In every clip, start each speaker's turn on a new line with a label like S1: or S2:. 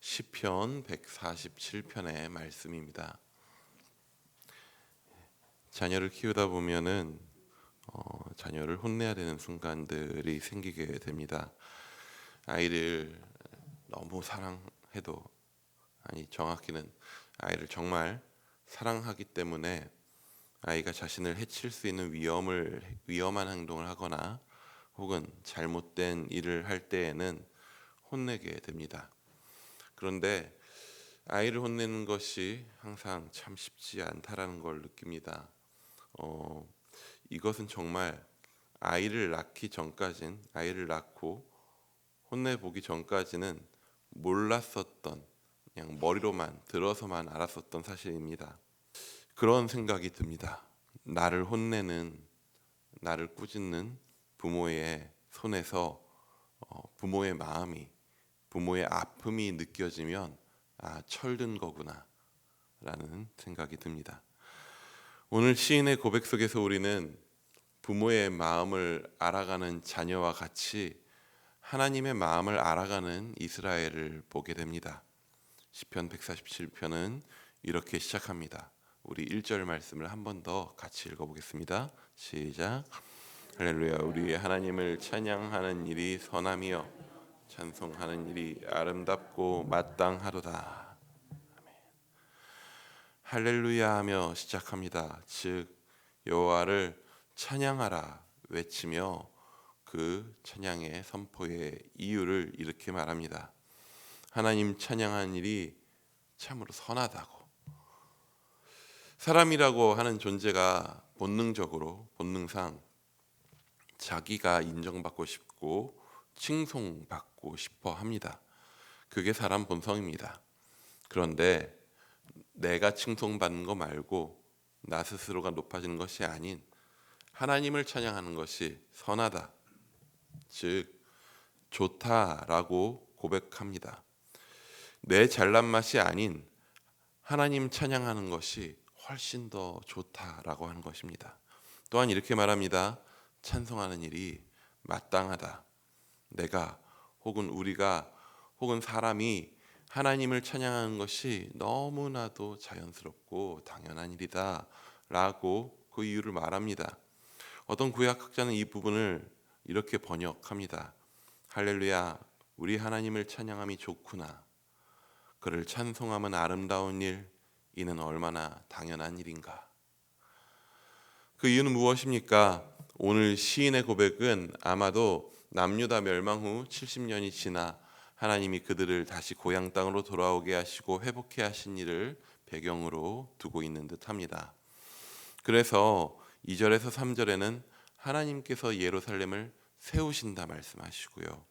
S1: 시편 147편의 말씀입니다. 자녀를 키우다 보면은 자녀를 혼내야 되는 순간들이 생기게 됩니다. 아이를 너무 사랑해도, 정확히는 아이를 정말 사랑하기 때문에 아이가 자신을 해칠 수 있는 위험한 행동을 하거나 혹은 잘못된 일을 할 때에는 혼내게 됩니다. 그런데 아이를 혼내는 것이 항상 참 쉽지 않다라는 걸 느낍니다. 이것은 정말 아이를 낳고 혼내보기 전까지는 몰랐었던, 그냥 머리로만 들어서만 알았었던 사실입니다. 그런 생각이 듭니다. 나를 꾸짖는 부모의 손에서 부모의 마음이, 부모의 아픔이 느껴지면 철든 거구나 라는 생각이 듭니다. 오늘 시인의 고백 속에서 우리는 부모의 마음을 알아가는 자녀와 같이 하나님의 마음을 알아가는 이스라엘을 보게 됩니다. 시편 147편은 이렇게 시작합니다. 우리 1절 말씀을 한 번 더 같이 읽어보겠습니다. 시작. 할렐루야. 우리의 하나님을 찬양하는 일이 선함이요 찬송하는 일이 아름답고 마땅하도다. 할렐루야 하며 시작합니다. 즉 여호와를 찬양하라 외치며 그 찬양의 선포의 이유를 이렇게 말합니다. 하나님 찬양하는 일이 참으로 선하다고. 사람이라고 하는 존재가 본능상 자기가 인정받고 싶고 칭송받고 싶어 합니다. 그게 사람 본성입니다. 그런데 내가 칭송받는 거 말고 나 스스로가 높아지는 것이 아닌 하나님을 찬양하는 것이 선하다, 즉 좋다라고 고백합니다. 내 잘난 맛이 아닌 하나님 찬양하는 것이 훨씬 더 좋다라고 하는 것입니다. 또한 이렇게 말합니다. 찬송하는 일이 마땅하다. 내가 혹은 우리가 혹은 사람이 하나님을 찬양하는 것이 너무나도 자연스럽고 당연한 일이다 라고 그 이유를 말합니다. 어떤 구약학자는 이 부분을 이렇게 번역합니다. 할렐루야, 우리 하나님을 찬양함이 좋구나. 그를 찬송함은 아름다운 일, 이는 얼마나 당연한 일인가. 그 이유는 무엇입니까? 오늘 시인의 고백은 아마도 남유다 멸망 후 70년이 지나 하나님이 그들을 다시 고향 땅으로 돌아오게 하시고 회복해 하신 일을 배경으로 두고 있는 듯합니다. 그래서 2절에서 3절에는 하나님께서 예루살렘을 세우신다 말씀하시고요.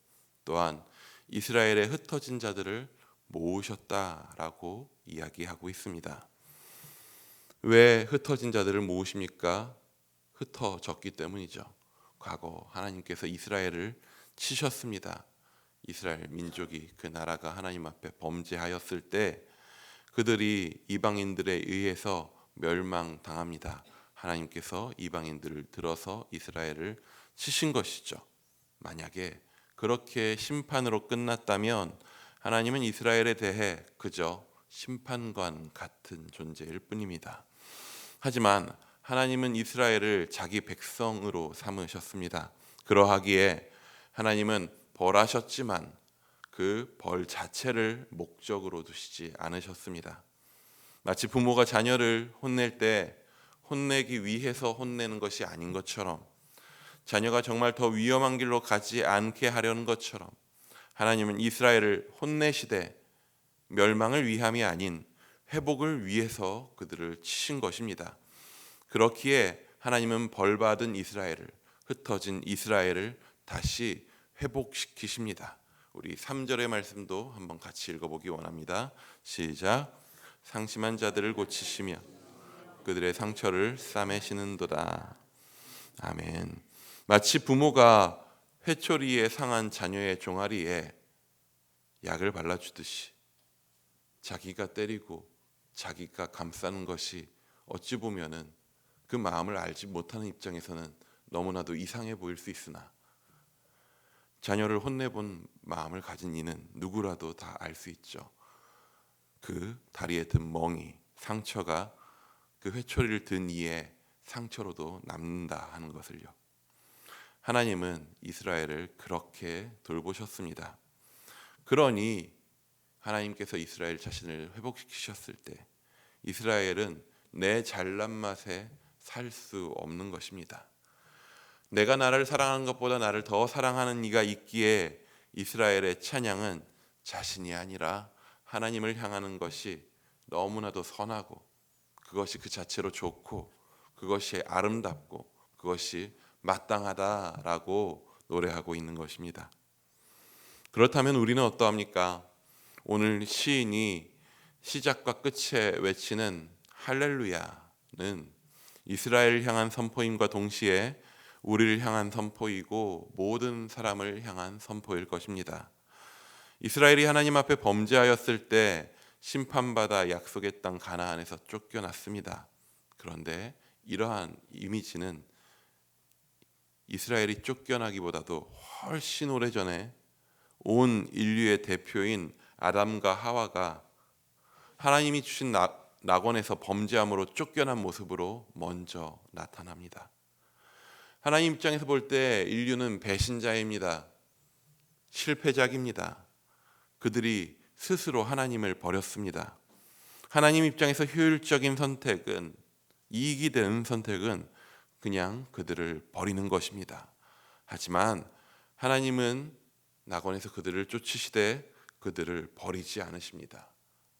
S1: 또한 이스라엘의 흩어진 자들을 모으셨다라고 이야기하고 있습니다. 왜 흩어진 자들을 모으십니까? 흩어졌기 때문이죠. 과거 하나님께서 이스라엘을 치셨습니다. 이스라엘 민족이, 그 나라가 하나님 앞에 범죄하였을 때 그들이 이방인들에 의해서 멸망당합니다. 하나님께서 이방인들을 들어서 이스라엘을 치신 것이죠. 만약에 그렇게 심판으로 끝났다면 하나님은 이스라엘에 대해 그저 심판관 같은 존재일 뿐입니다. 하지만 하나님은 이스라엘을 자기 백성으로 삼으셨습니다. 그러하기에 하나님은 벌하셨지만 그 벌 자체를 목적으로 두시지 않으셨습니다. 마치 부모가 자녀를 혼낼 때 혼내기 위해서 혼내는 것이 아닌 것처럼, 자녀가 정말 더 위험한 길로 가지 않게 하려는 것처럼 하나님은 이스라엘을 혼내시되 멸망을 위함이 아닌 회복을 위해서 그들을 치신 것입니다. 그렇기에 하나님은 벌받은 이스라엘을, 흩어진 이스라엘을 다시 회복시키십니다. 우리 3절의 말씀도 한번 같이 읽어보기 원합니다. 시작. 상심한 자들을 고치시며 그들의 상처를 싸매시는도다. 아멘. 마치 부모가 회초리에 상한 자녀의 종아리에 약을 발라주듯이 자기가 때리고 자기가 감싸는 것이 어찌 보면은 그 마음을 알지 못하는 입장에서는 너무나도 이상해 보일 수 있으나 자녀를 혼내본 마음을 가진 이는 누구라도 다 알 수 있죠. 그 다리에 든 멍이, 상처가 그 회초리를 든 이의 상처로도 남는다 하는 것을요. 하나님은 이스라엘을 그렇게 돌보셨습니다. 그러니 하나님께서 이스라엘 자신을 회복시키셨을 때 이스라엘은 내 잘난 맛에 살 수 없는 것입니다. 내가 나를 사랑하는 것보다 나를 더 사랑하는 이가 있기에 이스라엘의 찬양은 자신이 아니라 하나님을 향하는 것이 너무나도 선하고, 그것이 그 자체로 좋고, 그것이 아름답고, 그것이 마땅하다라고 노래하고 있는 것입니다. 그렇다면 우리는 어떠합니까? 오늘 시인이 시작과 끝에 외치는 할렐루야는 이스라엘을 향한 선포임과 동시에 우리를 향한 선포이고 모든 사람을 향한 선포일 것입니다. 이스라엘이 하나님 앞에 범죄하였을 때 심판받아 약속의 땅 가나안에서 쫓겨났습니다. 그런데 이러한 이미지는 이스라엘이 쫓겨나기보다도 훨씬 오래전에 온 인류의 대표인 아담과 하와가 하나님이 주신 낙원에서 범죄함으로 쫓겨난 모습으로 먼저 나타납니다. 하나님 입장에서 볼 때 인류는 배신자입니다. 실패작입니다. 그들이 스스로 하나님을 버렸습니다. 하나님 입장에서 효율적인 선택은, 이익이 되는 선택은 그냥 그들을 버리는 것입니다. 하지만 하나님은 낙원에서 그들을 쫓으시되 그들을 버리지 않으십니다.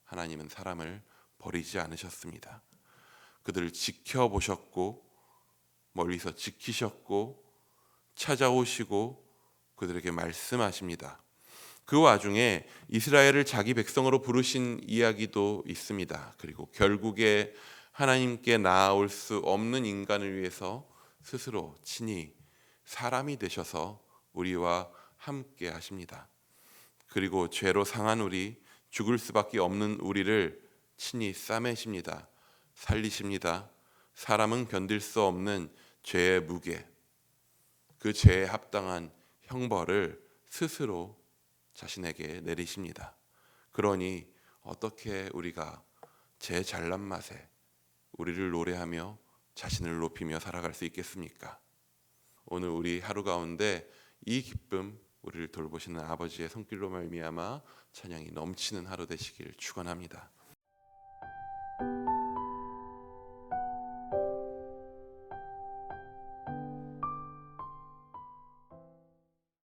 S1: 하나님은 사람을 버리지 않으셨습니다. 그들을 지켜보셨고 멀리서 지키셨고 찾아오시고 그들에게 말씀하십니다. 그 와중에 이스라엘을 자기 백성으로 부르신 이야기도 있습니다. 그리고 결국에 하나님께 나아올 수 없는 인간을 위해서 스스로 친히 사람이 되셔서 우리와 함께 하십니다. 그리고 죄로 상한 우리, 죽을 수밖에 없는 우리를 친히 싸매십니다. 살리십니다. 사람은 견딜 수 없는 죄의 무게, 그 죄에 합당한 형벌을 스스로 자신에게 내리십니다. 그러니 어떻게 우리가 제 잘난 맛에 우리를 노래하며 자신을 높이며 살아갈 수 있겠습니까? 오늘 우리 하루 가운데 이 기쁨, 우리를 돌보시는 아버지의 손길로 말미암아 찬양이 넘치는 하루 되시길 축원합니다.